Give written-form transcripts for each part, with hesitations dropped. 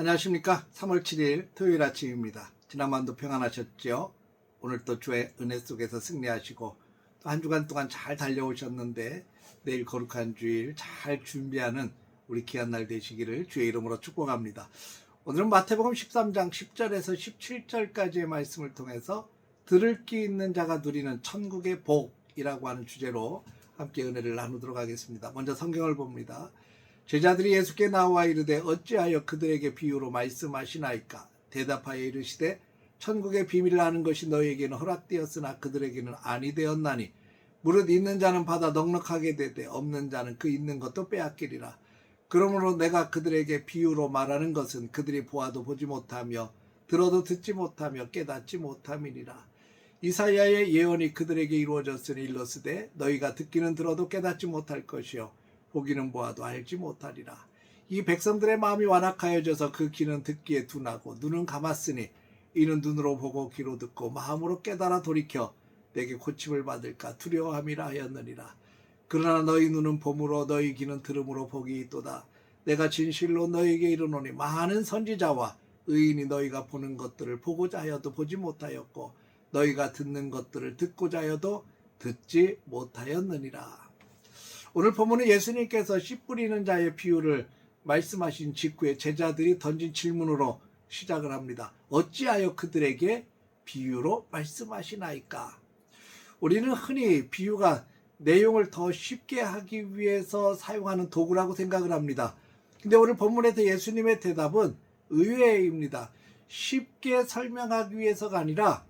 안녕하십니까. 3월 7일 토요일 아침입니다. 지난밤도 평안하셨죠? 오늘 또 주의 은혜 속에서 승리하시고 또 한 주간 동안 잘 달려오셨는데 내일 거룩한 주일 잘 준비하는 우리 귀한 날 되시기를 주의 이름으로 축복합니다. 오늘은 마태복음 13장 10절에서 17절까지의 말씀을 통해서 들을 귀 있는 자가 누리는 천국의 복이라고 하는 주제로 함께 은혜를 나누도록 하겠습니다. 먼저 성경을 봅니다. 제자들이 예수께 나와 이르되 어찌하여 그들에게 비유로 말씀하시나이까? 대답하여 이르시되 천국의 비밀을 아는 것이 너희에게는 허락되었으나 그들에게는 아니 되었나니 무릇 있는 자는 받아 넉넉하게 되되 없는 자는 그 있는 것도 빼앗기리라. 그러므로 내가 그들에게 비유로 말하는 것은 그들이 보아도 보지 못하며 들어도 듣지 못하며 깨닫지 못함이니라. 이사야의 예언이 그들에게 이루어졌으니 일러스되 너희가 듣기는 들어도 깨닫지 못할 것이요 보기는 보아도 알지 못하리라. 이 백성들의 마음이 완악하여져서 그 귀는 듣기에 둔하고 눈은 감았으니 이는 눈으로 보고 귀로 듣고 마음으로 깨달아 돌이켜 내게 고침을 받을까 두려워함이라 하였느니라. 그러나 너희 눈은 봄으로 너희 귀는 들음으로 복이 있도다. 내가 진실로 너희에게 이르노니 많은 선지자와 의인이 너희가 보는 것들을 보고자 하여도 보지 못하였고 너희가 듣는 것들을 듣고자 하여도 듣지 못하였느니라. 오늘 본문은 예수님께서 씨 뿌리는 자의 비유를 말씀하신 직후에 제자들이 던진 질문으로 시작을 합니다. 어찌하여 그들에게 비유로 말씀하시나이까? 우리는 흔히 비유가 내용을 더 쉽게 하기 위해서 사용하는 도구라고 생각을 합니다. 근데 오늘 본문에서 예수님의 대답은 의외입니다. 쉽게 설명하기 위해서가 아니라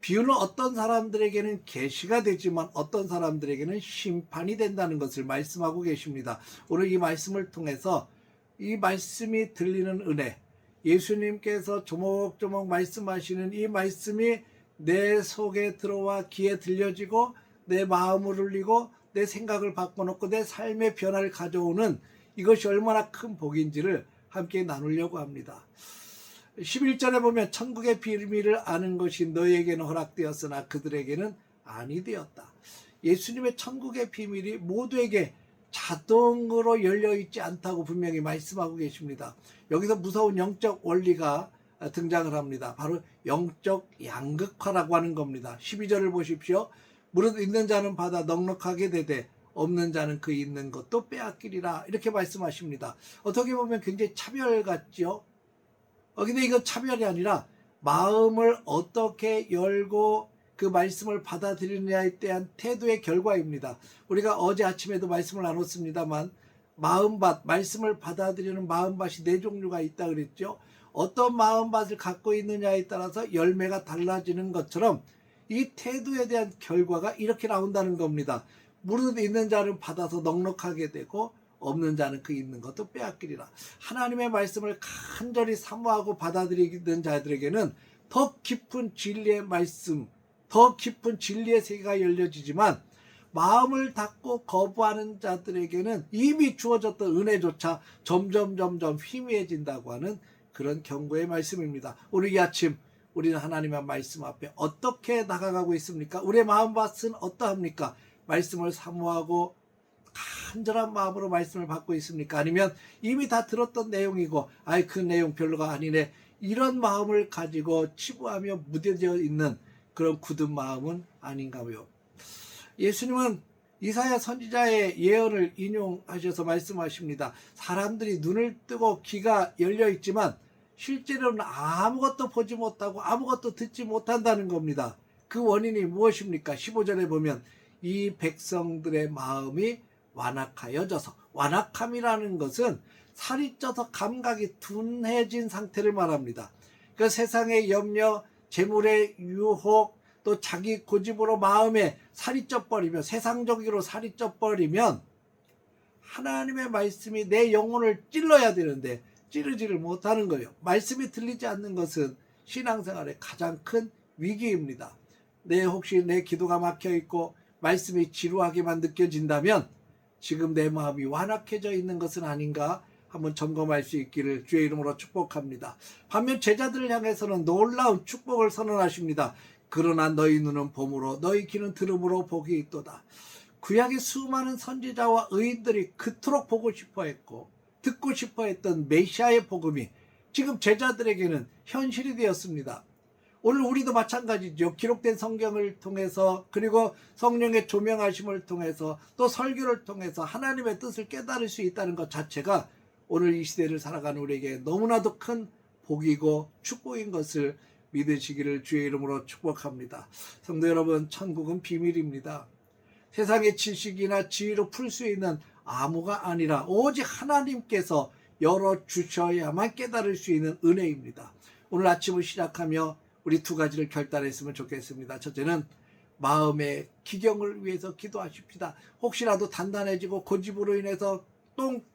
비유는 어떤 사람들에게는 계시가 되지만 어떤 사람들에게는 심판이 된다는 것을 말씀하고 계십니다. 오늘 이 말씀을 통해서 이 말씀이 들리는 은혜, 예수님께서 조목조목 말씀하시는 이 말씀이 내 속에 들어와 귀에 들려지고 내 마음을 울리고 내 생각을 바꿔놓고 내 삶의 변화를 가져오는 이것이 얼마나 큰 복인지를 함께 나누려고 합니다. 11절에 보면 천국의 비밀을 아는 것이 너희에게는 허락되었으나 그들에게는 아니 되었다. 예수님의 천국의 비밀이 모두에게 자동으로 열려있지 않다고 분명히 말씀하고 계십니다. 여기서 무서운 영적 원리가 등장을 합니다. 바로 영적 양극화라고 하는 겁니다. 12절을 보십시오. 무릇 있는 자는 받아 넉넉하게 되되 없는 자는 그 있는 것도 빼앗기리라. 이렇게 말씀하십니다. 어떻게 보면 굉장히 차별 같죠? 근데 이건 차별이 아니라 마음을 어떻게 열고 그 말씀을 받아들이느냐에 대한 태도의 결과입니다. 우리가 어제 아침에도 말씀을 나눴습니다만 마음밭, 말씀을 받아들이는 마음밭이 네 종류가 있다 그랬죠. 어떤 마음밭을 갖고 있느냐에 따라서 열매가 달라지는 것처럼 이 태도에 대한 결과가 이렇게 나온다는 겁니다. 무릇 있는 자는 받아서 넉넉하게 되고 없는 자는 그 있는 것도 빼앗기리라. 하나님의 말씀을 간절히 사모하고 받아들이는 자들에게는 더 깊은 진리의 말씀, 더 깊은 진리의 세계가 열려지지만 마음을 닫고 거부하는 자들에게는 이미 주어졌던 은혜조차 점점 희미해진다고 하는 그런 경고의 말씀입니다. 오늘 이 아침 우리는 하나님의 말씀 앞에 어떻게 나아가고 있습니까? 우리의 마음밭은 어떠합니까? 말씀을 사모하고 간절한 마음으로 말씀을 받고 있습니까? 아니면 이미 다 들었던 내용이고 그 내용 별로가 아니네, 이런 마음을 가지고 치부하며 무뎌져 있는 그런 굳은 마음은 아닌가요? 예수님은 이사야 선지자의 예언을 인용하셔서 말씀하십니다. 사람들이 눈을 뜨고 귀가 열려 있지만 실제로는 아무것도 보지 못하고 아무것도 듣지 못한다는 겁니다. 그 원인이 무엇입니까? 15절에 보면 이 백성들의 마음이 완악하여져서, 완악함이라는 것은 살이 쪄서 감각이 둔해진 상태를 말합니다. 그 세상의 염려, 재물의 유혹, 또 자기 고집으로 마음에 살이 쪄버리면, 세상적으로 살이 쪄버리면 하나님의 말씀이 내 영혼을 찔러야 되는데 찌르지를 못하는 거예요. 말씀이 들리지 않는 것은 신앙생활의 가장 큰 위기입니다. 혹시 내 기도가 막혀있고 말씀이 지루하게만 느껴진다면 지금 내 마음이 완악해져 있는 것은 아닌가 한번 점검할 수 있기를 주의 이름으로 축복합니다. 반면 제자들을 향해서는 놀라운 축복을 선언하십니다. 그러나 너희 눈은 봄으로 너희 귀는 들음으로 복이 있도다. 구약의 수많은 선지자와 의인들이 그토록 보고 싶어 했고 듣고 싶어 했던 메시아의 복음이 지금 제자들에게는 현실이 되었습니다. 오늘 우리도 마찬가지죠. 기록된 성경을 통해서 그리고 성령의 조명하심을 통해서 또 설교를 통해서 하나님의 뜻을 깨달을 수 있다는 것 자체가 오늘 이 시대를 살아가는 우리에게 너무나도 큰 복이고 축복인 것을 믿으시기를 주의 이름으로 축복합니다. 성도 여러분, 천국은 비밀입니다. 세상의 지식이나 지혜로 풀 수 있는 아무가 아니라 오직 하나님께서 열어주셔야만 깨달을 수 있는 은혜입니다. 오늘 아침을 시작하며 우리 두 가지를 결단했으면 좋겠습니다. 첫째는 마음의 기경을 위해서 기도하십시다. 혹시라도 단단해지고 고집으로 인해서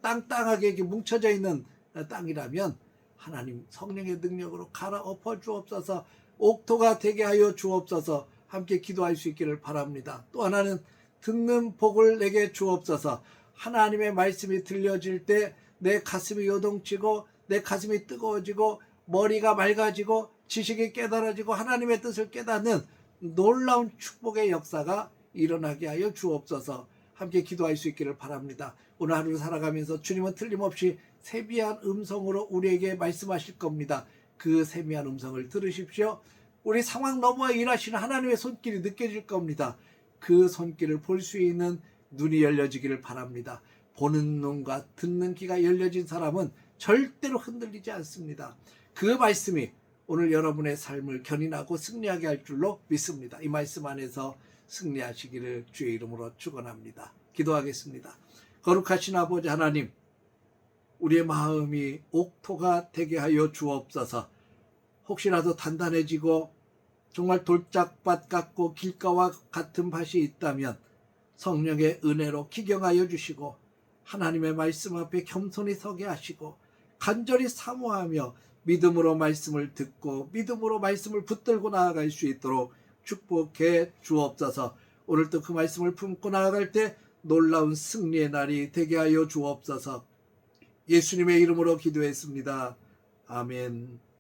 땅땅하게 뭉쳐져 있는 땅이라면 하나님 성령의 능력으로 갈아엎어 주옵소서, 옥토가 되게 하여 주옵소서, 함께 기도할 수 있기를 바랍니다. 또 하나는 듣는 복을 내게 주옵소서. 하나님의 말씀이 들려질 때 내 가슴이 요동치고 내 가슴이 뜨거워지고 머리가 맑아지고 지식이 깨달아지고 하나님의 뜻을 깨닫는 놀라운 축복의 역사가 일어나게 하여 주옵소서. 함께 기도할 수 있기를 바랍니다. 오늘 하루를 살아가면서 주님은 틀림없이 세미한 음성으로 우리에게 말씀하실 겁니다. 그 세미한 음성을 들으십시오. 우리 상황 너머와 일하시는 하나님의 손길이 느껴질 겁니다. 그 손길을 볼 수 있는 눈이 열려지기를 바랍니다. 보는 눈과 듣는 귀가 열려진 사람은 절대로 흔들리지 않습니다. 그 말씀이 오늘 여러분의 삶을 견인하고 승리하게 할 줄로 믿습니다. 이 말씀 안에서 승리하시기를 주의 이름으로 축원합니다. 기도하겠습니다. 거룩하신 아버지 하나님, 우리의 마음이 옥토가 되게 하여 주옵소서. 혹시라도 단단해지고 정말 돌짝밭 같고 길가와 같은 밭이 있다면 성령의 은혜로 기경하여 주시고 하나님의 말씀 앞에 겸손히 서게 하시고 간절히 사모하며 믿음으로 말씀을 듣고 믿음으로 말씀을 붙들고 나아갈 수 있도록 축복해 주옵소서. 오늘도 그 말씀을 품고 나아갈 때 놀라운 승리의 날이 되게 하여 주옵소서. 예수님의 이름으로 기도했습니다. 아멘.